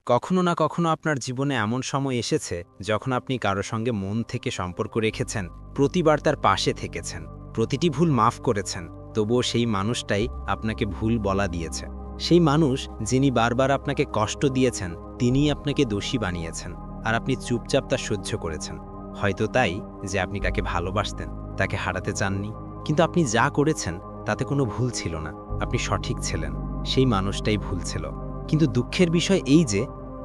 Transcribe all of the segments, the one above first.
কখনো না কখনো আপনার জীবনে এমন সময় এসেছে যখন আপনি কারো সঙ্গে মন থেকে সম্পর্ক রেখেছেন, প্রতিবার তার পাশে থেকেছেন, প্রতিটি ভুল মাফ করেছেন, তবুও সেই মানুষটাই আপনাকে ভুল বলা দিয়েছে। সেই মানুষ যিনি বারবার আপনাকে কষ্ট দিয়েছেন, তিনিই আপনাকে দোষী বানিয়েছেন, আর আপনি চুপচাপ তা সহ্য করেছেন। হয়তো তাই যে আপনি তাকে ভালোবাসতেন, তাকে হারাতে চাননি, কিন্তু আপনি যা করেছেন তাতে কোনো ভুল ছিল না। আপনি সঠিক ছিলেন, সেই মানুষটাই ভুল ছিল। কিন্তু দুঃখের বিষয় এই যে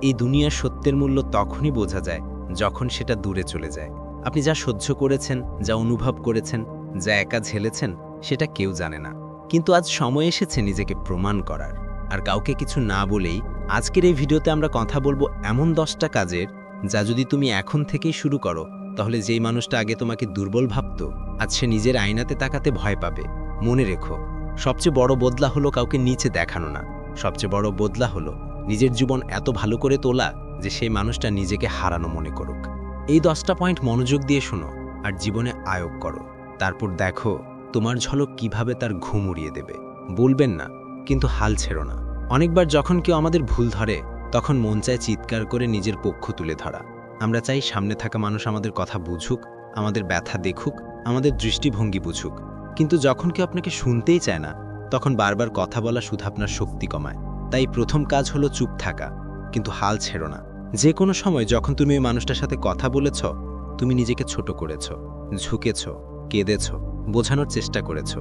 এই দুনিয়ার সত্যের মূল্য তখনই বোঝা যায় যখন সেটা দূরে চলে যায়। আপনি যা সহ্য করেছেন, যা অনুভব করেছেন, যা একা ঝেলেছেন, সেটা কেউ জানে না। কিন্তু আজ সময় এসেছে নিজেকে প্রমাণ করার। আর কাউকে কিছু না বলেই আজকের এই ভিডিওতে আমরা কথা বলবো এমন 10টা কাজের, যা যদি তুমি এখন থেকেই শুরু করো, তাহলে যেই মানুষটা আগে তোমাকে দুর্বল ভাবত, আজ সে নিজের আয়নাতে তাকাতে ভয় পাবে। মনে রেখো, সবচেয়ে বড় বদলা হলো কাউকে নিচে দেখানো না। সবচেয়ে বড় বদলা হলো নিজের জীবন এত ভালো করে তোলা যে সেই মানুষটা নিজেকে হারানো মনে করুক। এই 10টা পয়েন্ট মনোযোগ দিয়ে শোনো আর জীবনে আয়োগ করো। তারপর দেখো তোমার ঝলক কিভাবে তার ঘুম উড়িয়ে দেবে। বলবেন না, কিন্তু হাল ছেড়ো না। অনেকবার যখন কেউ আমাদের ভুল ধরে, তখন মন চায় চিৎকার করে নিজের পক্ষ তুলে ধরা। আমরা চাই সামনে থাকা মানুষ আমাদের কথা বুঝুক, আমাদের ব্যথা দেখুক, আমাদের দৃষ্টিভঙ্গি বুঝুক। কিন্তু যখন কেউ আপনাকে শুনতেই চায় না, তখন বারবার কথা বলা শুধু আপনার শক্তি কমায়। তাই প্রথম কাজ হলো চুপ থাকা, কিন্তু হাল ছেড়ো না। যে কোনো সময় যখন তুমি ওই মানুষটার সাথে কথা বলেছ, তুমি নিজেকে ছোট করেছ, ঝুঁকেছ, কেঁদেছ, বোঝানোর চেষ্টা করেছ,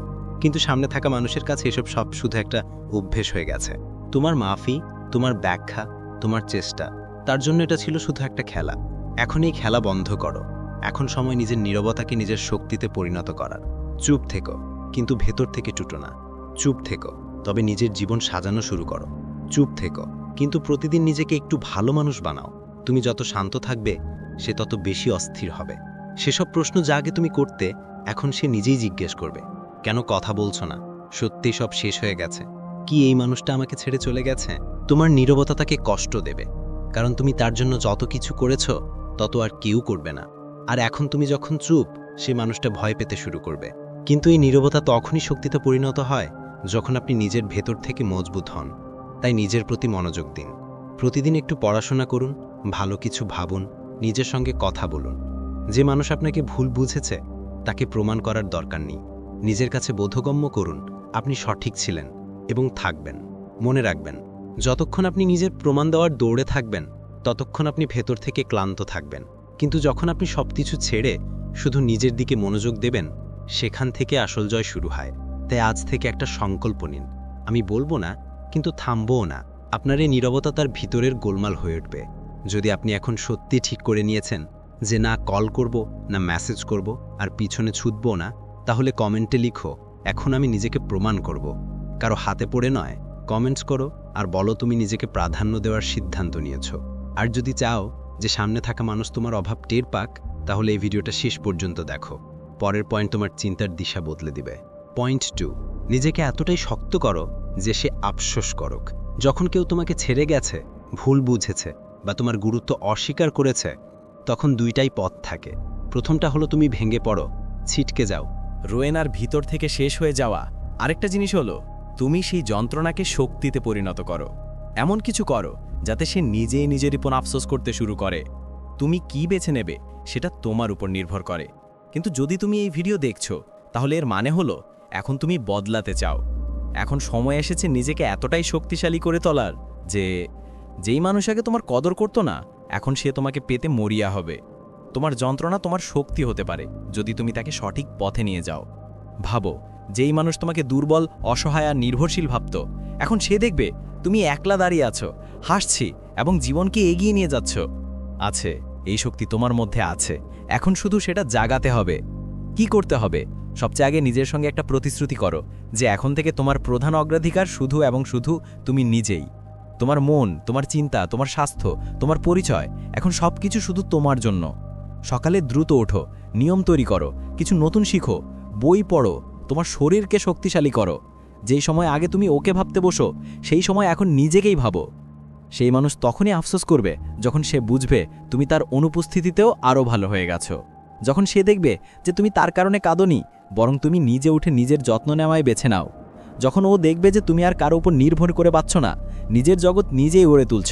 কিন্তু সামনে থাকা মানুষের কাছে এসব সব শুধু একটা অভ্যেস হয়ে গেছে। তোমার মাফি, তোমার ব্যাখ্যা, তোমার চেষ্টা, তার জন্য এটা ছিল শুধু একটা খেলা। এখন এই খেলা বন্ধ করো। এখন সময় নিজের নীরবতাকে নিজের শক্তিতে পরিণত করার। চুপ থেকো, কিন্তু ভেতর থেকে টুটো না। চুপ থেকো, তবে নিজের জীবন সাজানো শুরু করো। চুপ থেকো, কিন্তু প্রতিদিন নিজেকে একটু ভালো মানুষ বানাও। তুমি যত শান্ত থাকবে, সে তত বেশি অস্থির হবে। সেসব প্রশ্ন যা আগে তুমি করতে, এখন সে নিজেই জিজ্ঞেস করবে, কেন কথা বলছো না? সত্যি সব শেষ হয়ে গেছে? কি এই মানুষটা আমাকে ছেড়ে চলে গেছে? তোমার নীরবতা তাকে কষ্ট দেবে, কারণ তুমি তার জন্য যত কিছু করেছ, তত আর কেউ করবে না। আর এখন তুমি যখন চুপ, সে মানুষটা ভয় পেতে শুরু করবে। কিন্তু এই নীরবতা তখনই শক্তিতে পরিণত হয় যখন আপনি নিজের ভেতর থেকে মজবুত হন। তাই নিজের প্রতি মনোযোগ দিন। প্রতিদিন একটু পড়াশোনা করুন, ভালো কিছু ভাবুন, নিজের সঙ্গে কথা বলুন। যে মানুষ আপনাকে ভুল বুঝেছে, তাকে প্রমাণ করার দরকার নেই। নিজের কাছে বোধগম্য করুন আপনি সঠিক ছিলেন এবং থাকবেন। মনে রাখবেন, যতক্ষণ আপনি নিজের প্রমাণ দেওয়ার দৌড়ে থাকবেন, ততক্ষণ আপনি ভেতর থেকে ক্লান্ত থাকবেন। কিন্তু যখন আপনি সবকিছু ছেড়ে শুধু নিজের দিকে মনোযোগ দেবেন, সেখান থেকে আসল জয় শুরু হয়। তাই আজ থেকে একটা সংকল্প নিন, আমি বলবো না, কিন্তু থামবও না। আপনার এই নীরবতা তার ভিতরের গোলমাল হয়ে উঠবে। যদি আপনি এখন সত্যি ঠিক করে নিয়েছেন যে না কল করব, না মেসেজ করব, আর পিছনে ছুটবো না, তাহলে কমেন্টে লিখো, এখন আমি নিজেকে প্রমাণ করব। কারো হাতে পড়ে নয়, কমেন্টস করো আর বলো তুমি নিজেকে প্রাধান্য দেওয়ার সিদ্ধান্ত নিয়েছ। আর যদি চাও যে সামনে থাকা মানুষ তোমার অভাব টের পাক, তাহলে এই ভিডিওটা শেষ পর্যন্ত দেখো। পরের পয়েন্ট তোমার চিন্তার দিশা বদলে দিবে। পয়েন্ট 2, নিজেকে এতটাই শক্ত করো যে সে আফসোস করুক। যখন কেউ তোমাকে ছেড়ে গেছে, ভুল বুঝেছে বা তোমার গুরুত্ব অস্বীকার করেছে, তখন দুইটাই পথ থাকে। প্রথমটা হলো তুমি ভেঙে পড়ো, ছিটকে যাও, রোয়েন আর ভিতর থেকে শেষ হয়ে যাওয়া। আরেকটা জিনিস হলো তুমি সেই যন্ত্রণাকে শক্তিতে পরিণত করো। এমন কিছু করো যাতে সে নিজেই নিজের উপর আফসোস করতে শুরু করে। তুমি কি বেছে নেবে সেটা তোমার উপর নির্ভর করে। কিন্তু যদি তুমি এই ভিডিও দেখছো, তাহলে এর মানে হলো এখন তুমি বদলাতে চাও। এখন সময় এসেছে নিজেকে এতটাই শক্তিশালী করে তোলার যে যেই মানুষ আগে তোমার কদর করতো না, এখন সে তোমাকে পেতে মরিয়া হবে। তোমার যন্ত্রণা তোমার শক্তি হতে পারে যদি তুমি তাকে সঠিক পথে নিয়ে যাও। ভাবো, যেই মানুষ তোমাকে দুর্বল, অসহায় আর নির্ভরশীল ভাবত, এখন সে দেখবে তুমি একলা দাঁড়িয়ে আছো, হাসছি এবং জীবনকে এগিয়ে নিয়ে যাচ্ছ। আছে, এই শক্তি তোমার মধ্যে আছে। এখন শুধু সেটা জাগাতে হবে। কি করতে হবে? সবচেয়ে আগে নিজের সঙ্গে একটা প্রতিশ্রুতি করো যে এখন থেকে তোমার প্রধান অগ্রাধিকার শুধু এবং শুধু তুমি নিজেই। তোমার মন, তোমার চিন্তা, তোমার স্বাস্থ্য, তোমার পরিচয়, এখন সবকিছু শুধু তোমার জন্য। সকালে দ্রুত ওঠো, নিয়ম তৈরি করো, কিছু নতুন শিখো, বই পড়ো, তোমার শরীরকে শক্তিশালী করো। যেই সময় আগে তুমি ওকে ভাবতে বসো, সেই সময় এখন নিজেকেই ভাবো। সেই মানুষ তখনই আফসোস করবে যখন সে বুঝবে তুমি তার অনুপস্থিতিতেও আরও ভালো হয়ে গেছো। যখন সে দেখবে যে তুমি তার কারণে কাঁদোনি, বরং তুমি নিজে উঠে নিজের যত্ন নেওয়াই বেছে নাও। যখন ও দেখবে যে তুমি আর কারো উপর নির্ভর করে পাচ্ছ না, নিজের জগৎ নিজেই গড়ে তুলছ।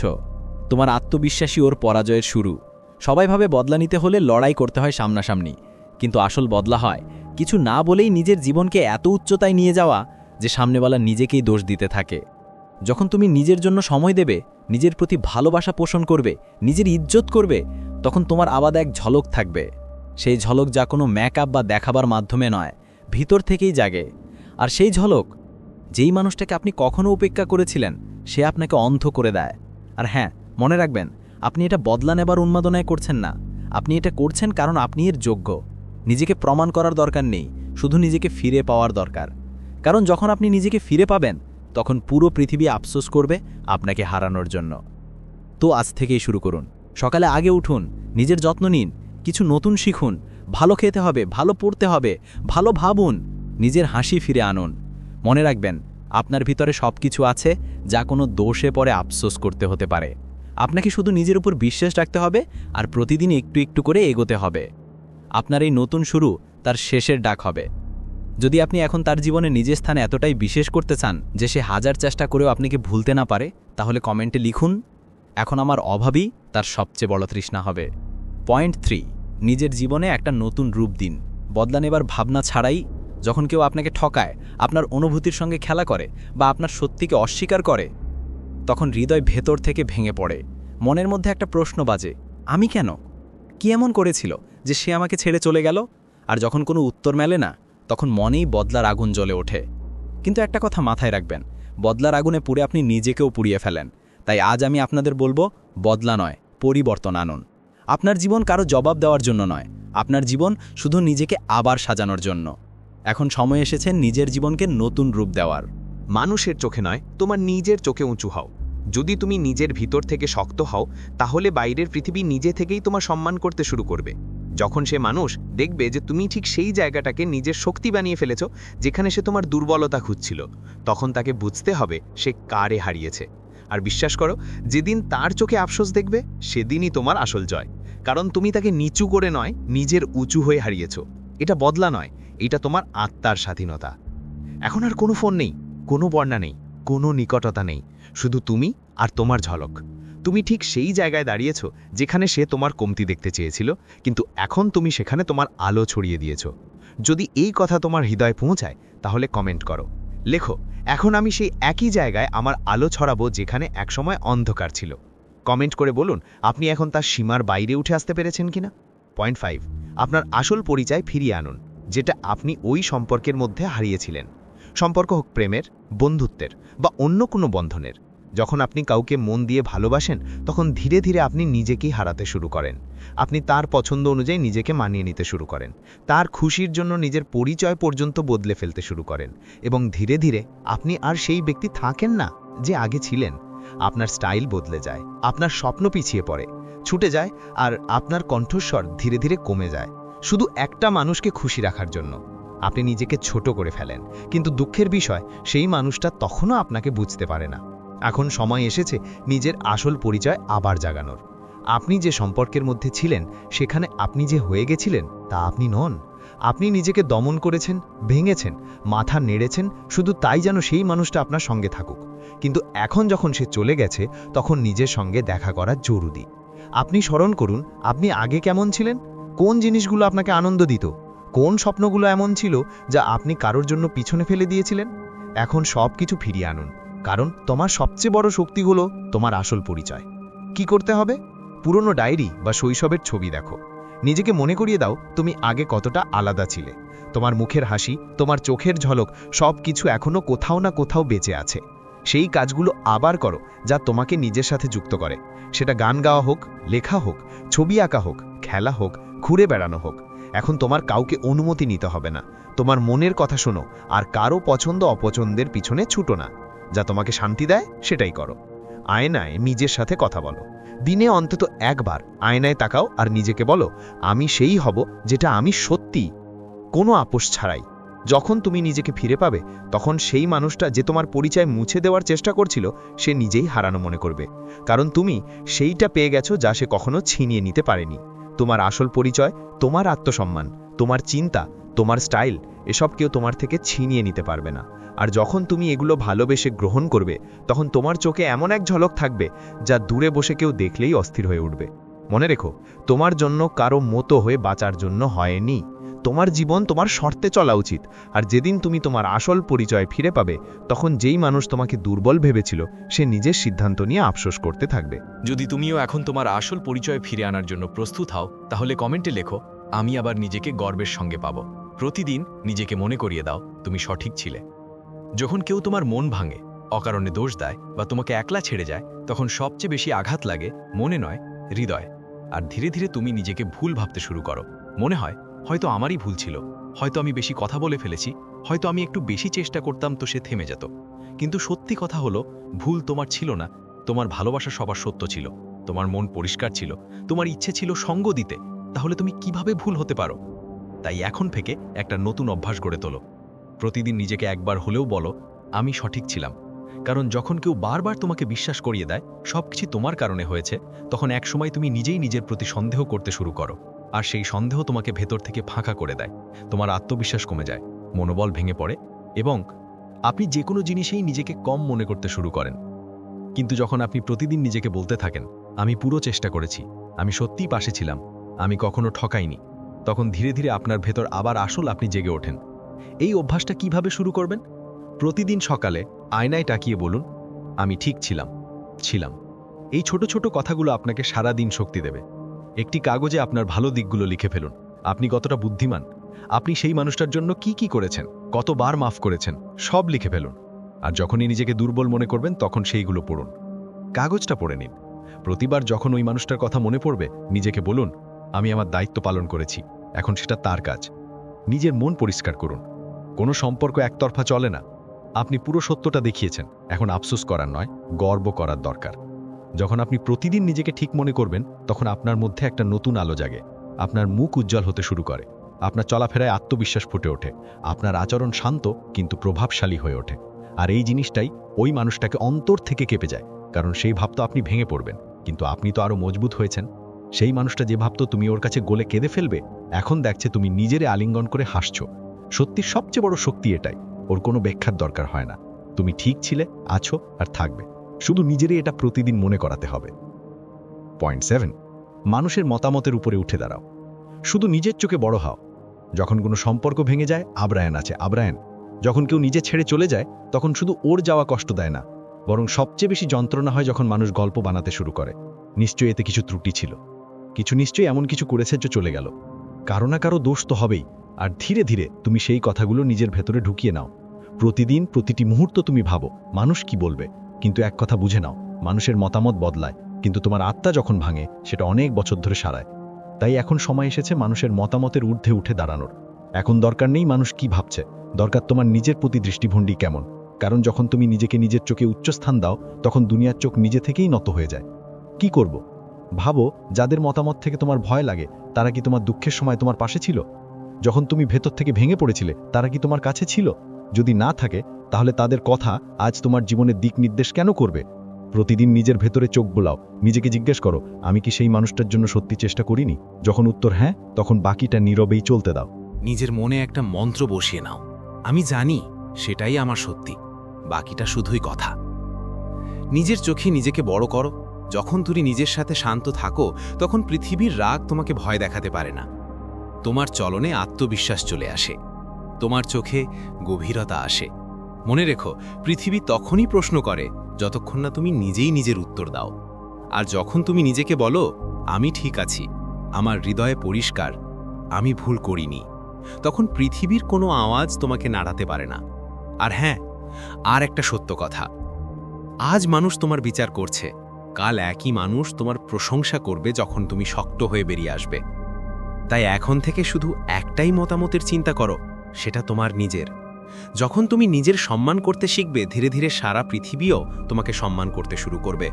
তোমার আত্মবিশ্বাসী ওর পরাজয়ের শুরু। সবাই ভাবে বদলা নিতে হলে লড়াই করতে হয় সামনাসামনি, কিন্তু আসল বদলা হয় কিছু না বলেই নিজের জীবনকে এত উচ্চতায় নিয়ে যাওয়া যে সামনেওয়ালা নিজেকেই দোষ দিতে থাকে। যখন তুমি নিজের জন্য সময় দেবে, নিজের প্রতি ভালোবাসা পোষণ করবে, নিজের ইজ্জত করবে, তখন তোমার আলাদা এক ঝলক থাকবে। সেই ঝলক যা কোনো মেকআপ বা দেখাবার মাধ্যমে নয়, ভিতর থেকেই জাগে। আর সেই ঝলক, যেই মানুষটাকে আপনি কখনো উপেক্ষা করেছিলেন, সে আপনাকে অন্ধ করে দেয়। আর হ্যাঁ, মনে রাখবেন, আপনি এটা বদলা নেবার উন্মাদনায় করছেন না, আপনি এটা করছেন কারণ আপনি এর যোগ্য। নিজেকে প্রমাণ করার দরকার নেই, শুধু নিজেকে ফিরে পাওয়ার দরকার। কারণ যখন আপনি নিজেকে ফিরে পাবেন, তখন পুরো পৃথিবী আফসোস করবে আপনাকে হারানোর জন্য। তো আজ থেকেই শুরু করুন। সকালে আগে উঠুন, নিজের যত্ন নিন, কিছু নতুন শিখুন, ভালো খেতে হবে, ভালো পড়তে হবে, ভালো ভাবুন, নিজের হাসি ফিরে আনুন। মনে রাখবেন, আপনার ভিতরে সব কিছু আছে যা কোনো দোষে পরে আফসোস করতে হতে পারে। আপনাকে শুধু নিজের উপর বিশ্বাস রাখতে হবে আর প্রতিদিন একটু একটু করে এগোতে হবে। আপনার এই নতুন শুরু তার শেষের ডাক হবে। যদি আপনি এখন তার জীবনে নিজের স্থানে এতটাই বিশেষ করতে চান যে সে হাজার চেষ্টা করেও আপনাকে ভুলতে না পারে, তাহলে কমেন্টে লিখুন, এখন আমার অভাবই তার সবচেয়ে বড় তৃষ্ণা হবে। পয়েন্ট 3, নিজের জীবনে একটা নতুন রূপ দিন। বদলা নেবার ভাবনা ছাড়াই যখন কেউ আপনাকে ঠকায়, আপনার অনুভূতির সঙ্গে খেলা করে বা আপনার সত্যিকে অস্বীকার করে, তখন হৃদয় ভেতর থেকে ভেঙে পড়ে। মনের মধ্যে একটা প্রশ্ন বাজে, আমি কেন? কি এমন করেছিল যে সে আমাকে ছেড়ে চলে গেল? আর যখন কোনো উত্তর মেলে না, তখন মনেই বদলার আগুন জ্বলে ওঠে। কিন্তু একটা কথা মাথায় রাখবেন, বদলার আগুনে পুড়ে আপনি নিজেকেও পুড়িয়ে ফেলেন। তাই আজ আমি আপনাদের বলবো, বদলা নয়, পরিবর্তন আনুন। আপনার জীবন কারো জবাব দেওয়ার জন্য নয়, আপনার জীবন শুধু নিজেকে আবার সাজানোর জন্য। এখন সময় এসেছে নিজের জীবনকে নতুন রূপ দেওয়ার। মানুষের চোখে নয়, তোমার নিজের চোখে উঁচু হও। যদি তুমি নিজের ভিতর থেকে শক্ত হও, তাহলে বাইরের পৃথিবী নিজে থেকেই তোমার সম্মান করতে শুরু করবে। যখন সে মানুষ দেখবে যে তুমি ঠিক সেই জায়গাটাকে নিজের শক্তি বানিয়ে ফেলেছ যেখানে সে তোমার দুর্বলতা খুঁজছিল, তখন তাকে বুঝতে হবে সে কারে হারিয়েছে। আর বিশ্বাস করো, যেদিন তার চোখে আফসোস দেখবে, সেদিনই তোমার আসল জয়। কারণ তুমি তাকে নিচু করে নয়, নিজের উঁচু হয়ে হারিয়েছ। এটা বদলা নয়, এটা তোমার আত্মার স্বাধীনতা। এখন আর কোনো ফোন নেই, কোনো বর্ণা নেই, কোনো নিকটতা নেই, শুধু তুমি আর তোমার ঝলক। তুমি ঠিক সেই জায়গায় দাঁড়িয়েছ যেখানে সে তোমার কমতি দেখতে চেয়েছিল, কিন্তু এখন তুমি সেখানে তোমার আলো ছড়িয়ে দিয়েছ। যদি এই কথা তোমার হৃদয়ে পৌঁছায়, তাহলে কমেন্ট করো, লেখো, এখন আমি সেই একই জায়গায় আমার আলো ছড়াবো যেখানে একসময় অন্ধকার ছিল। কমেন্ট করে বলুন আপনি এখন তার সীমার বাইরে উঠে আসতে পেরেছেন কিনা। পয়েন্ট 5, আপনার আসল পরিচয় ফিরিয়ে আনুন, যেটা আপনি ওই সম্পর্কের মধ্যে হারিয়েছিলেন। সম্পর্ক হোক প্রেমের, বন্ধুত্বের বা অন্য কোনো বন্ধনের। যখন আপনি কাউকে মন দিয়ে ভালোবাসেন, তখন ধীরে ধীরে আপনি নিজেকেই হারাতে শুরু করেন। আপনি তার পছন্দ অনুযায়ী নিজেকে মানিয়ে নিতে শুরু করেন, তার খুশির জন্য নিজের পরিচয় পর্যন্ত বদলে ফেলতে শুরু করেন, এবং ধীরে ধীরে আপনি আর সেই ব্যক্তি থাকেন না যে আগে ছিলেন। আপনার স্টাইল বদলে যায়, আপনার স্বপ্ন পিছিয়ে পড়ে, ছুটে যায়, আর আপনার কণ্ঠস্বর ধীরে ধীরে কমে যায়, শুধু একটা মানুষকে খুশি রাখার জন্য। আপনি নিজেকে ছোট করে ফেলেন, কিন্তু দুঃখের বিষয়, সেই মানুষটা তখনও আপনাকে বুঝতে পারে না। এখন সময় এসেছে নিজের আসল পরিচয় আবার জাগানোর। আপনি যে সম্পর্কের মধ্যে ছিলেন, সেখানে আপনি যে হয়ে গেছিলেন তা আপনি নন। আপনি নিজেকে দমন করেছেন, ভেঙেছেন, মাথা নেড়েছেন, শুধু তাই যেন সেই মানুষটা আপনার সঙ্গে থাকুক। কিন্তু এখন যখন সে চলে গেছে, তখন নিজের সঙ্গে দেখা করা জরুরি। আপনি স্মরণ করুন, আপনি আগে কেমন ছিলেন, কোন জিনিসগুলো আপনাকে আনন্দ দিত, কোন স্বপ্নগুলো এমন ছিল যা আপনি কারোর জন্য পিছনে ফেলে দিয়েছিলেন। এখন সব কিছু ফিরিয়ে আনুন, কারণ তোমার সবচেয়ে বড় শক্তি হলো তোমার আসল পরিচয়। কি করতে হবে? পুরনো ডায়েরি বা শৈশবের ছবি দেখো, নিজেকে মনে করিয়ে দাও তুমি আগে কতটা আলাদা ছিলে। তোমার মুখের হাসি, তোমার চোখের ঝলক, সব কিছু এখনো কোথাও না কোথাও বেঁচে আছে। সেই কাজগুলো আবার করো যা তোমাকে নিজের সাথে যুক্ত করে। সেটা গান গাওয়া হোক, লেখা হোক, ছবি আঁকা হোক, খেলা হোক, ঘুরে বেড়ানো হোক। এখন তোমার কাউকে অনুমতি নিতে হবে না, তোমার মনের কথা শোনো, আর কারো পছন্দ অপছন্দের পিছনে ছুটো না। যা তোমাকে শান্তি দেয় সেটাই করো। আয়নায় নিজের সাথে কথা বলো, দিনে অন্তত একবার আয়নায় তাকাও আর নিজেকে বলো, আমি সেই হব যেটা আমি সত্যি, কোনো আপোষ ছাড়াই। যখন তুমি নিজেকে ফিরে পাবে, তখন সেই মানুষটা যে তোমার পরিচয় মুছে দেওয়ার চেষ্টা করছিল, সে নিজেই হারানো মনে করবে, কারণ তুমি সেইটা পেয়ে গেছো যা সে কখনো ছিনিয়ে নিতে পারেনি। তোমার আসল পরিচয়, তোমার আত্মসম্মান, তোমার চিন্তা, তোমার স্টাইল এসব কেউ তোমার থেকে ছিনিয়ে নিতে পারবে না। আর যখন তুমি এগুলো ভালোবেসে গ্রহণ করবে, তখন তোমার চোখে এমন এক ঝলক থাকবে যা দূরে বসে কেউ দেখলেই অস্থির হয়ে উঠবে। মনে রেখো, তোমার জন্য কারো মতো হয়ে বাঁচার জন্য হয়নি। তোমার জীবন তোমার শর্তে চলা উচিত। আর যেদিন তুমি তোমার আসল পরিচয় ফিরে পাবে, তখন যেই মানুষ তোমাকে দুর্বল ভেবেছিল সে নিজের সিদ্ধান্ত নিয়ে আফসোস করতে থাকবে। যদি তুমিও এখন তোমার আসল পরিচয় ফিরে আনার জন্য প্রস্তুত হও, তাহলে কমেন্টে লেখো, আমি আবার নিজেকে গর্বের সঙ্গে পাবো। প্রতিদিন নিজেকে মনে করিয়ে দাও তুমি সঠিক ছিলে। যখন কেউ তোমার মন ভাঙে, অকারণে দোষ দেয় বা তোমাকে একলা ছেড়ে যায়, তখন সবচেয়ে বেশি আঘাত লাগে মনে নয়, হৃদয়। আর ধীরে ধীরে তুমি নিজেকে ভুল ভাবতে শুরু করো। মনে হয় হয়তো আমারই ভুল ছিল, হয়তো আমি বেশি কথা বলে ফেলেছি, হয়তো আমি একটু বেশি চেষ্টা করতাম তো সে থেমে যেত। কিন্তু সত্যি কথা হলো, ভুল তোমার ছিল না। তোমার ভালোবাসা সবার সত্য ছিল, তোমার মন পরিষ্কার ছিল, তোমার ইচ্ছে ছিল সঙ্গ দিতে। তাহলে তুমি কিভাবে ভুল হতে পারো? তাই এখন থেকে একটা নতুন অভ্যাস গড়ে তোলো। প্রতিদিন নিজেকে একবার হলেও বলো, আমি সঠিক ছিলাম। কারণ যখন কেউ বারবার তোমাকে বিশ্বাস করিয়ে দেয় সবকিছু তোমার কারণে হয়েছে, তখন একসময় তুমি নিজেই নিজের প্রতি সন্দেহ করতে শুরু করো। আর সেই সন্দেহ তোমাকে ভেতর থেকে ফাঁকা করে দেয়। তোমার আত্মবিশ্বাস কমে যায়, মনোবল ভেঙে পড়ে এবং আপনি যে কোনো জিনিসেই নিজেকে কম মনে করতে শুরু করেন। কিন্তু যখন আপনি প্রতিদিন নিজেকে বলতে থাকেন, আমি পুরো চেষ্টা করেছি, আমি সত্যিই পাশে ছিলাম, আমি কখনো ঠকাইনি, তখন ধীরে ধীরে আপনার ভেতর আবার আসল আপনি জেগে ওঠেন। এই অভ্যাসটা কিভাবে শুরু করবেন? প্রতিদিন সকালে আয়নায় তাকিয়ে বলুন, আমি ঠিক ছিলাম। এই ছোট ছোট কথাগুলো আপনাকে সারা দিন শক্তি দেবে। একটি কাগজে আপনার ভালো দিকগুলো লিখে ফেলুন। আপনি কতটা বুদ্ধিমান, আপনি সেই মানুষটার জন্য কি কি করেছেন, কতবার মাফ করেছেন, সব লিখে ফেলুন। আর যখনই নিজেকে দুর্বল মনে করবেন, তখন সেইগুলো পড়ুন। কাগজটা পড়ে নিন। প্রতিবার যখন ওই মানুষটার কথা মনে পড়বে, নিজেকে বলুন, আমি আমার দায়িত্ব পালন করেছি, এখন সেটা তার কাজ। নিজের মন পরিষ্কার করুন। কোনো সম্পর্ক একতরফা চলে না। আপনি পুরো সত্যটা দেখিয়েছেন, এখন আফসোস করার নয়, গর্ব করার দরকার। যখন আপনি প্রতিদিন নিজেকে ঠিক মনে করবেন, তখন আপনার মধ্যে একটা নতুন আলো জাগে, আপনার মুখ উজ্জ্বল হতে শুরু করে, আপনার চলাফেরায় আত্মবিশ্বাস ফুটে ওঠে, আপনার আচরণ শান্ত কিন্তু প্রভাবশালী হয়ে ওঠে। আর এই জিনিসটাই ওই মানুষটাকে অন্তর থেকে কেঁপে যায়, কারণ সেই ভাবতো আপনি ভেঙে পড়বেন, কিন্তু আপনি তো আরও মজবুত হয়েছেন। সেই মানুষটা যে ভাবতো তুমি ওর কাছে গলে কেঁদে ফেলবে, এখন দেখছে তুমি নিজেরে আলিঙ্গন করে হাসছো। সত্যির সবচেয়ে বড় শক্তি এটাই, ওর কোনো ব্যাখ্যার দরকার হয় না। তুমি ঠিক ছিলে, আছো আর থাকবে, শুধু নিজেরই এটা প্রতিদিন মনে করাতে হবে। পয়েন্ট 7, মানুষের মতামতের উপরে উঠে দাঁড়াও। শুধু নিজের চোখে বড় হও। যখন কোনো সম্পর্ক ভেঙে যায়, আব্রায়ান আছে, আব্রায়ান। যখন কেউ নিজে ছেড়ে চলে যায়, তখন শুধু ওর যাওয়া কষ্ট দেয় না, বরং সবচেয়ে বেশি যন্ত্রণা হয় যখন মানুষ গল্প বানাতে শুরু করে। নিশ্চয়ই এতে কিছু ত্রুটি ছিল, নিশ্চয়ই এমন কিছু করেছে যে চলে গেল। কারো না কারো দোষ তো হবেই। আর ধীরে ধীরে তুমি সেই কথাগুলো নিজের ভেতরে ঢুকিয়ে নাও। প্রতিদিন প্রতিটি মুহূর্ত তুমি ভাবো, মানুষ কি বলবে, কিন্তু এক কথা বুঝে নাও, মানুষের মতামত বদলায়, কিন্তু তোমার আত্মা যখন ভাঙে, সেটা অনেক বছর ধরে সারায়। তাই এখন সময় এসেছে মানুষের মতামতের ঊর্ধ্বে উঠে দাঁড়ানোর। এখন দরকার নেই মানুষ কি ভাবছে, দরকার তোমার নিজের প্রতি দৃষ্টিভঙ্গি কেমন। কারণ যখন তুমি নিজেকে নিজের চোখে উচ্চস্থান দাও, তখন দুনিয়ার চোখ নিজে থেকেই নত হয়ে যায়। কি করব? ভাবো, যাদের মতামত থেকে তোমার ভয় লাগে, তারা কি তোমার দুঃখের সময় তোমার পাশে ছিল? যখন তুমি ভেতর থেকে ভেঙে পড়েছিলে, তারা কি তোমার কাছে ছিল? যদি না থাকে, তাহলে তাদের কথা আজ তোমার জীবনের দিক নির্দেশ কেন করবে? প্রতিদিন নিজের ভেতরে চোখ বোলাও, নিজেকে জিজ্ঞেস করো, আমি কি সেই মানুষটার জন্য সত্যি চেষ্টা করিনি? যখন উত্তর হ্যাঁ, তখন বাকিটা নীরবেই চলতে দাও। নিজের মনে একটা মন্ত্র বসিয়ে নাও, আমি জানি সেটাই আমার সত্যি, বাকিটা শুধুই কথা। নিজের চোখে নিজেকে বড় করো। যখন তুমি নিজের সাথে শান্ত থাকো, তখন পৃথিবীর রাগ তোমাকে ভয় দেখাতে পারে না। তোমার চলনে আত্মবিশ্বাস চলে আসে, তোমার চোখে গভীরতা আসে। মনে রেখো, পৃথিবী তখনই প্রশ্ন করে যতক্ষণ না তুমি নিজেই নিজের উত্তর দাও। আর যখন তুমি নিজেকে বলো, আমি ঠিক আছি, আমার হৃদয়ে পরিষ্কার, আমি ভুল করিনি, তখন পৃথিবীর কোনো আওয়াজ তোমাকে নাড়াতে পারে না। আর হ্যাঁ, আর একটা সত্য কথা, আজ মানুষ তোমার বিচার করছে, কাল একই মানুষ তোমার প্রশংসা করবে যখন তুমি শক্ত হয়ে বেরিয়ে আসবে। তাই এখন থেকে শুধু একটাই মতামতের চিন্তা করো, সেটা তোমার নিজের। যখন তুমি নিজের সম্মান করতে শিখবে, ধীরে ধীরে সারা পৃথিবীও তোমাকে সম্মান করতে শুরু করবে।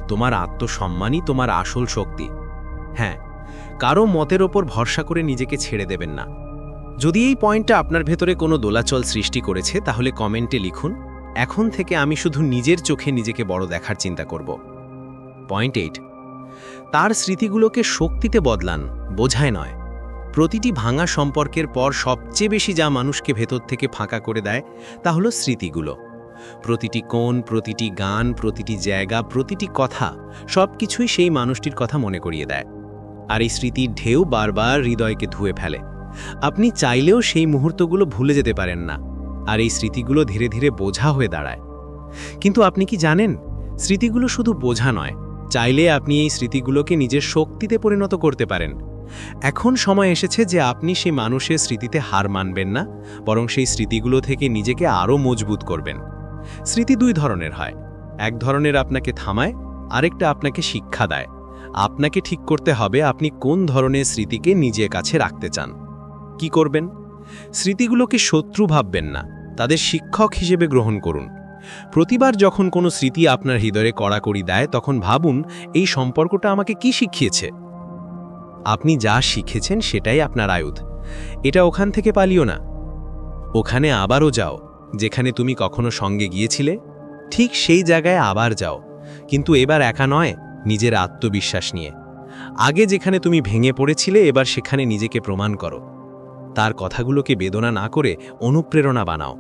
তোমার আত্মসম্মানই তোমার আসল শক্তি। হ্যাঁ, কারো মতের ওপর ভরসা করে নিজেকে ছেড়ে দেবেন না। যদি এই পয়েন্টটা আপনার ভেতরে কোনো দোলাচল সৃষ্টি করেছে, তাহলে কমেন্টে লিখুন, এখন থেকে আমি শুধু নিজের চোখে নিজেকে বড় দেখার চিন্তা করব। পয়েন্ট 8, তার স্মৃতিগুলোকে শক্তিতে বদলান, বোঝায় নয়। প্রতিটি ভাঙা সম্পর্কের পর সবচেয়ে বেশি যা মানুষকে ভেতর থেকে ফাঁকা করে দেয় তা হলো স্মৃতিগুলো। প্রতিটি কোণ, প্রতিটি গান, প্রতিটি জায়গা, প্রতিটি কথা, সব কিছুই সেই মানুষটির কথা মনে করিয়ে দেয়। আর এই স্মৃতির ঢেউ বারবার হৃদয়কে ধুয়ে ফেলে। আপনি চাইলেও সেই মুহূর্তগুলো ভুলে যেতে পারেন না, আর এই স্মৃতিগুলো ধীরে ধীরে বোঝা হয়ে দাঁড়ায়। কিন্তু আপনি কি জানেন, স্মৃতিগুলো শুধু বোঝা নয়, চাইলে আপনি এই স্মৃতিগুলোকে নিজের শক্তিতে পরিণত করতে পারেন। এখন সময় এসেছে যে আপনি সেই মানুষের স্মৃতিতে হার মানবেন না, বরং সেই স্মৃতিগুলো থেকে নিজেকে আরও মজবুত করবেন। স্মৃতি দুই ধরনের হয়, এক ধরনের আপনাকে থামায়, আরেকটা আপনাকে শিক্ষা দেয়। আপনাকে ঠিক করতে হবে আপনি কোন ধরনের স্মৃতিকে নিজের কাছে রাখতে চান। কি করবেন? স্মৃতিগুলোকে শত্রু ভাববেন না, তাদের শিক্ষক হিসেবে গ্রহণ করুন। প্রতিবার যখন কোনো স্মৃতি আপনার হৃদয়ে কড়াকড়ি দেয়, তখন ভাবুন, এই সম্পর্কটা আমাকে কি শিখিয়েছে? আপনি যা শিখেছেন সেটাই আপনার আয়ুধ। এটা ওখান থেকে পালিও না, ওখানে আবারও যাও। যেখানে তুমি কখনো সঙ্গে গিয়েছিলে, ঠিক সেই জায়গায় আবার যাও, কিন্তু এবার একা নয়, নিজের আত্মবিশ্বাস নিয়ে। আগে যেখানে তুমি ভেঙে পড়েছিলে, এবার সেখানে নিজেকে প্রমাণ করো। তার কথাগুলোকে বেদনা না করে অনুপ্রেরণা বানাও।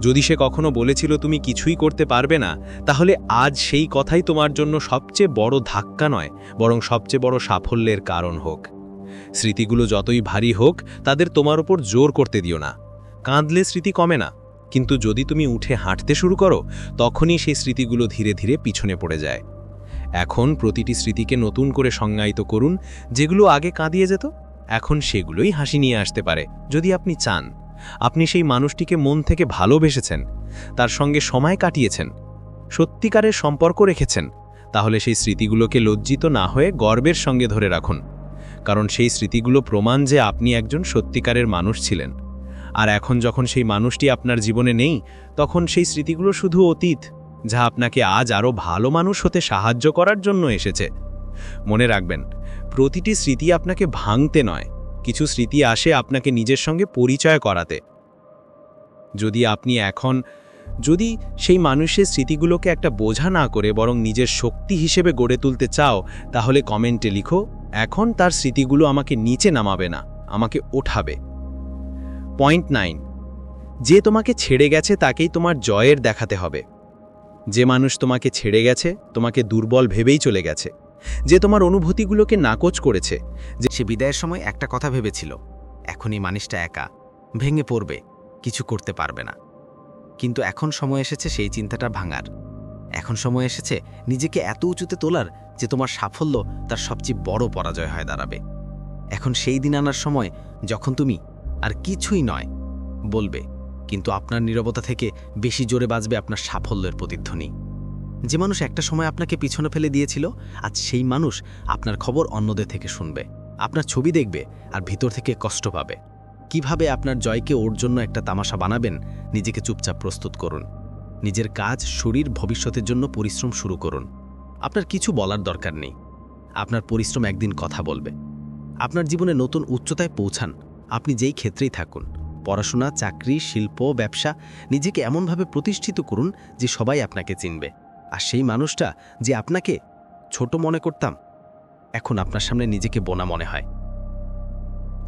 যদি সে কখনো বলেছিল তুমি কিছুই করতে পারবে না, তাহলে আজ সেই কথাই তোমার জন্য সবচেয়ে বড় ধাক্কা নয়, বরং সবচেয়ে বড় সাফল্যের কারণ হোক। স্মৃতিগুলো যতই ভারী হোক, তাদের তোমার উপর জোর করতে দিও না। কাঁদলে স্মৃতি কমে না, কিন্তু যদি তুমি উঠে হাঁটতে শুরু করো, তখনই সেই স্মৃতিগুলো ধীরে ধীরে পিছনে পড়ে যায়। এখন প্রতিটি স্মৃতিকে নতুন করে সংজ্ঞায়িত করুন। যেগুলো আগে কাঁদিয়ে যেত, এখন সেগুলোই হাসি নিয়ে আসতে পারে, যদি আপনি চান। আপনি সেই মানুষটিকে মন থেকে ভালোবেসেছেন, তার সঙ্গে সময় কাটিয়েছেন, সত্যিকারের সম্পর্ক রেখেছেন, তাহলে সেই স্মৃতিগুলোকে লজ্জিত না হয়ে গর্বের সঙ্গে ধরে রাখুন। কারণ সেই স্মৃতিগুলো প্রমাণ যে আপনি একজন সত্যিকারের মানুষ ছিলেন। আর এখন যখন সেই মানুষটি আপনার জীবনে নেই, তখন সেই স্মৃতিগুলো শুধু অতীত, যা আপনাকে আজ আরও ভালো মানুষ হতে সাহায্য করার জন্য এসেছে। মনে রাখবেন, প্রতিটি স্মৃতি আপনাকে ভাঙতে নয়, কিছু স্মৃতি আসে আপনাকে নিজের সঙ্গে পরিচয় করাতে। যদি সেই মানুষের স্মৃতিগুলোকে একটা বোঝা না করে বরং নিজের শক্তি হিসেবে গড়ে তুলতে চাও, তাহলে কমেন্টে লিখো, এখন তার স্মৃতিগুলো আমাকে নিচে নামাবে না, আমাকে ওঠাবে। পয়েন্ট 9, যে তোমাকে ছেড়ে গেছে তাকেই তোমার জয়ের দেখাতে হবে। যে মানুষ তোমাকে ছেড়ে গেছে, তোমাকে দুর্বল ভেবেই চলে গেছে। যে তোমার অনুভূতিগুলোকে নাকচ করেছে, যে সে বিদায়ের সময় একটা কথা ভেবেছিল, এখন এই মানুষটা একা, ভেঙে পড়বে, কিছু করতে পারবে না। কিন্তু এখন সময় এসেছে সেই চিন্তাটা ভাঙার। এখন সময় এসেছে নিজেকে এত উঁচুতে তোলার যে তোমার সাফল্য তার সবচেয়ে বড় পরাজয় হয়ে দাঁড়াবে। এখন সেই দিন আনার সময় যখন তুমি আর কিছুই নয় বলবে, কিন্তু আপনার নীরবতা থেকে বেশি জোরে বাজবে আপনার সাফল্যের প্রতিধ্বনি। যে মানুষ একটা সময় আপনাকে পিছনে ফেলে দিয়েছিল, আজ সেই মানুষ আপনার খবর অন্যদের থেকে শুনবে, আপনার ছবি দেখবে আর ভিতর থেকে কষ্ট পাবে। কিভাবে আপনার জয়কে ওর জন্য একটা তামাশা বানাবেন, নিজেকে চুপচাপ প্রস্তুত করুন। নিজের কাজ, শরীর, ভবিষ্যতের জন্য পরিশ্রম শুরু করুন। আপনার কিছু বলার দরকার নেই, আপনার পরিশ্রম একদিন কথা বলবে। আপনার জীবনে নতুন উচ্চতায় পৌঁছান, আপনি যেই ক্ষেত্রেই থাকুন, পড়াশোনা, চাকরি, শিল্প, ব্যবসা, নিজেকে এমনভাবে প্রতিষ্ঠিত করুন যে সবাই আপনাকে চিনবে। আর সেই মানুষটা যে আপনাকে ছোট মনে করতাম, এখন আপনার সামনে নিজেকে বোনা মনে হয়।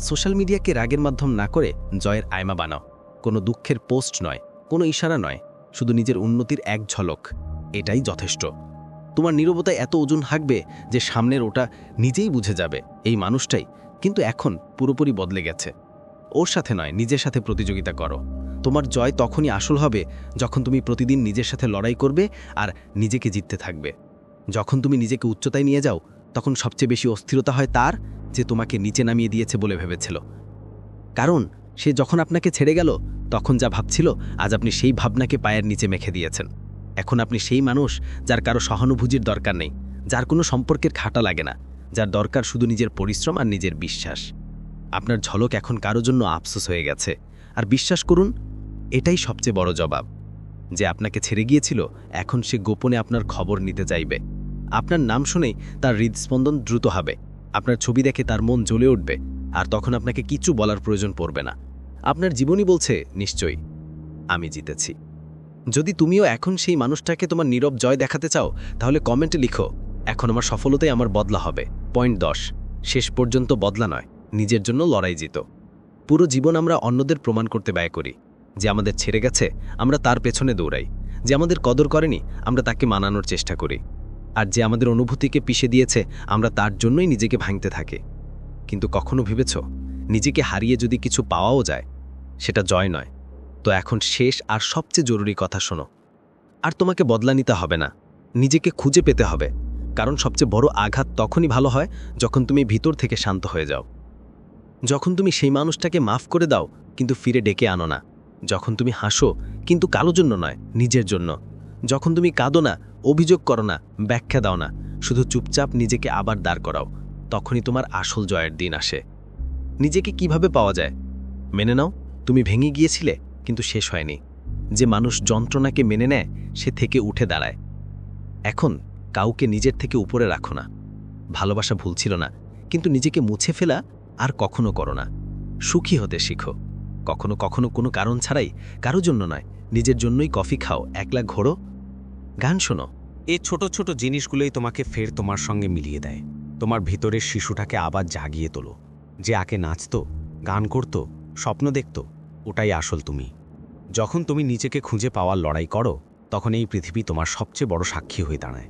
সোশ্যাল মিডিয়াকে রাগের মাধ্যম না করে জয়ের আয়মা বানাও। কোনো দুঃখের পোস্ট নয়, কোনো ইশারা নয়, শুধু নিজের উন্নতির এক ঝলক, এটাই যথেষ্ট। তোমার নীরবতায় এত ওজন হাঁকবে যে সামনের ওটা নিজেই বুঝে যাবে এই মানুষটাই কিন্তু এখন পুরোপুরি বদলে গেছে। ওর সাথে নয়, নিজের সাথে প্রতিযোগিতা করো। তোমার জয় তখনই আসল হবে যখন তুমি প্রতিদিন নিজের সাথে লড়াই করবে আর নিজেকে জিততে থাকবে। যখন তুমি নিজেকে উচ্চতায় নিয়ে যাও, তখন সবচেয়ে বেশি অস্থিরতা হয় তার যে তোমাকে নিচে নামিয়ে দিয়েছে বলে ভেবেছিল। কারণ সে যখন আপনাকে ছেড়ে গেল, তখন যা ভাবছিল, আজ আপনি সেই ভাবনাকে পায়ের নিচে মেখে দিয়েছেন। এখন আপনি সেই মানুষ যার কারো সহানুভূতির দরকার নেই, যার কোনো সম্পর্কের খাটা লাগে না, যার দরকার শুধু নিজের পরিশ্রম আর নিজের বিশ্বাস। আপনার ঝলক এখন কারো জন্য আফসোস হয়ে গেছে, আর বিশ্বাস করুন, এটাই সবচেয়ে বড় জবাব। যে আপনাকে ছেড়ে গিয়েছিল, এখন সে গোপনে আপনার খবর নিতে চাইবে। আপনার নাম শুনেই তার হৃদস্পন্দন দ্রুত হবে, আপনার ছবি দেখে তার মন জ্বলে উঠবে, আর তখন আপনাকে কিছু বলার প্রয়োজন পড়বে না। আপনার জীবনই বলছে, নিশ্চয়ই আমি জিতেছি। যদি তুমিও এখন সেই মানুষটাকে তোমার নীরব জয় দেখাতে চাও, তাহলে কমেন্টে লিখো, এখন আমার সফলতাই আমার বদলা হবে। পয়েন্ট 10, শেষ পর্যন্ত বদলা নয়, নিজের জন্য লড়াই জিত। পুরো জীবন আমরা অন্যদের প্রমাণ করতে ব্যয় করি। যে আমাদের ছেড়ে গেছে আমরা তার পেছনে দৌড়াই, যে আমাদের কদর করেনি আমরা তাকে মানানোর চেষ্টা করি, আর যে আমাদের অনুভূতিকে পিষে দিয়েছে আমরা তার জন্যই নিজেকে ভাঙতে থাকি। কিন্তু কখনো ভেবেছ নিজেকে হারিয়ে যদি কিছু পাওয়াও যায় সেটা জয় নয়? তো এখন শেষ আর সবচেয়ে জরুরি কথা শোনো। আর তোমাকে বদলা নিতে হবে না, নিজেকে খুঁজে পেতে হবে। কারণ সবচেয়ে বড় আঘাত তখনই ভালো হয় যখন তুমি ভিতর থেকে শান্ত হয়ে যাও, যখন তুমি সেই মানুষটাকে মাফ করে দাও কিন্তু ফিরে ডেকে আনো না, যখন তুমি হাসো কিন্তু কারো জন্য নয়, নিজের জন্য, যখন তুমি কাঁদো না, অভিযোগ করো না, ব্যাখ্যা দাও না, শুধু চুপচাপ নিজেকে আবার দাঁড় করাও, তখনই তোমার আসল জয়ের দিন আসে। নিজেকে কিভাবে পাওয়া যায়? মেনে নাও তুমি ভেঙে গিয়েছিলে কিন্তু শেষ হয়নি। যে মানুষ যন্ত্রণাকে মেনে নেয় সে থেকে উঠে দাঁড়ায়। এখন কাউকে নিজের থেকে উপরে রাখো না। ভালোবাসা ভুল ছিল না, কিন্তু নিজেকে মুছে ফেলা আর কখনো করো না। সুখী হতে শিখো, কখনো কখনো কোনো কারণ ছাড়াই, কারো জন্য নয়, নিজের জন্যই কফি খাও, একলা ঘোরো, গান শোনো। এই ছোট ছোট জিনিসগুলোই তোমাকে ফের তোমার সঙ্গে মিলিয়ে দেয়। তোমার ভিতরের শিশুটাকে আবার জাগিয়ে তোলো। যে আগে নাচতো, গান করত, স্বপ্ন দেখত, ওটাই আসল তুমি। যখন তুমি নিজেকে খুঁজে পাওয়ার লড়াই করো তখন এই পৃথিবী তোমার সবচেয়ে বড় সাক্ষী হয়ে দাঁড়ায়।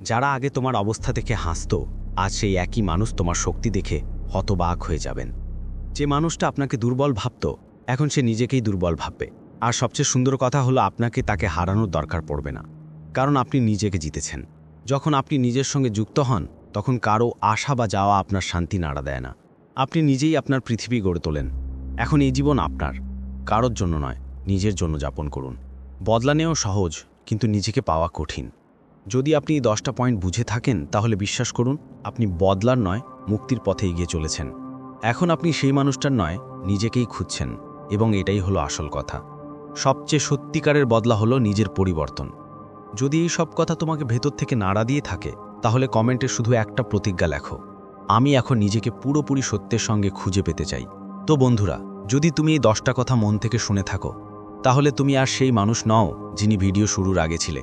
যারা আগে তোমার অবস্থা দেখে হাসত আজ সেই একই মানুষ তোমার শক্তি দেখে হতবাক হয়ে যাবেন। যে মানুষটা আপনাকে দুর্বল ভাবত এখন সে নিজেকেই দুর্বল ভাববে। আর সবচেয়ে সুন্দর কথা হলো আপনাকে তাকে হারানোর দরকার পড়বে না, কারণ আপনি নিজেকে জিতেছেন। যখন আপনি নিজের সঙ্গে যুক্ত হন তখন কারো আশা বা যাওয়া আপনার শান্তি নাড়া দেয় না। আপনি নিজেই আপনার পৃথিবী গড়ে তোলেন। এখন এই জীবন আপনার, কারোর জন্য নয়, নিজের জন্য যাপন করুন। বদলা নেওয়া সহজ, কিন্তু নিজেকে পাওয়া কঠিন। যদি আপনি এই 10টা পয়েন্ট বুঝে থাকেন তাহলে বিশ্বাস করুন আপনি বদলার নয় মুক্তির পথে এগিয়ে চলেছেন। এখন আপনি সেই মানুষটার নয়, নিজেকেই খুঁজছেন, এবং এটাই হলো আসল কথা। সবচেয়ে সত্যিকারের বদলা হলো নিজের পরিবর্তন। যদি এই সব কথা তোমাকে ভেতর থেকে নাড়া দিয়ে থাকে তাহলে কমেন্টে শুধু একটা প্রতিজ্ঞা লেখো, আমি এখন নিজেকে পুরোপুরি সত্যের সঙ্গে খুঁজে পেতে চাই। তো বন্ধুরা, যদি তুমি এই 10টা কথা মন থেকে শুনে থাকো তাহলে তুমি আর সেই মানুষ নও যিনি ভিডিও শুরুর আগে ছিলে।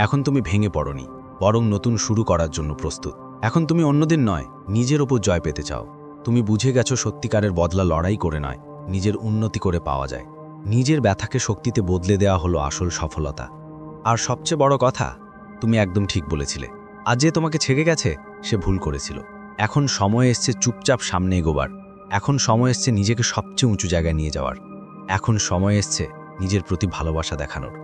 এখন তুমি ভেঙে পড়নি, বরং নতুন শুরু করার জন্য প্রস্তুত। এখন তুমি অন্যদের নয়, নিজের ওপর জয় পেতে চাও। তুমি বুঝে গেছো সত্যিকারের বদলা লড়াই করে নয়, নিজের উন্নতি করে পাওয়া যায়। নিজের ব্যথাকে শক্তিতে বদলে দেওয়া হলো আসল সফলতা। আর সবচেয়ে বড় কথা, তুমি একদম ঠিক বলেছিলে। আজ যে তোমাকে ছেড়ে গেছে সে ভুল করেছিল। এখন সময় এসছে চুপচাপ সামনে এগোবার। এখন সময় এসছে নিজেকে সবচেয়ে উঁচু জায়গায় নিয়ে যাওয়ার। এখন সময় এসছে নিজের প্রতি ভালোবাসা দেখানোর।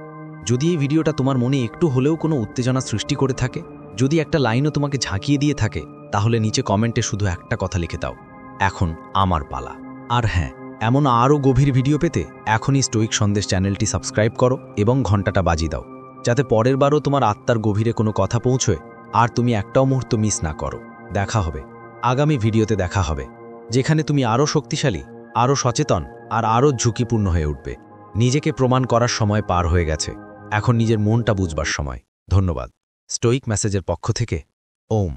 যদি এই ভিডিওটা তোমার মনে একটু হলেও কোনো উত্তেজনা সৃষ্টি করে থাকে, যদি একটা লাইনও তোমাকে ঝাঁকিয়ে দিয়ে থাকে, তাহলে নিচে কমেন্টে শুধু একটা কথা লিখে দাও, এখন আমার পালা। আর হ্যাঁ, এমন আরও গভীর ভিডিও পেতে এখনই স্টোইক সন্দেশ চ্যানেলটি সাবস্ক্রাইব করো এবং ঘন্টাটা বাজিয়ে দাও, যাতে পরের বারও তোমার আত্মার গভীরে কোনো কথা পৌঁছয় আর তুমি একটাও মুহূর্ত মিস না করো। দেখা হবে আগামী ভিডিওতে, দেখা হবে যেখানে তুমি আরও শক্তিশালী, আরও সচেতন আর আরও ঝুঁকিপূর্ণ হয়ে উঠবে। নিজেকে প্রমাণ করার সময় পার হয়ে গেছে, এখন নিজের মনটা বুঝবার সময়। ধন্যবাদ। স্টোইক মেসেজের পক্ষ থেকে ওম।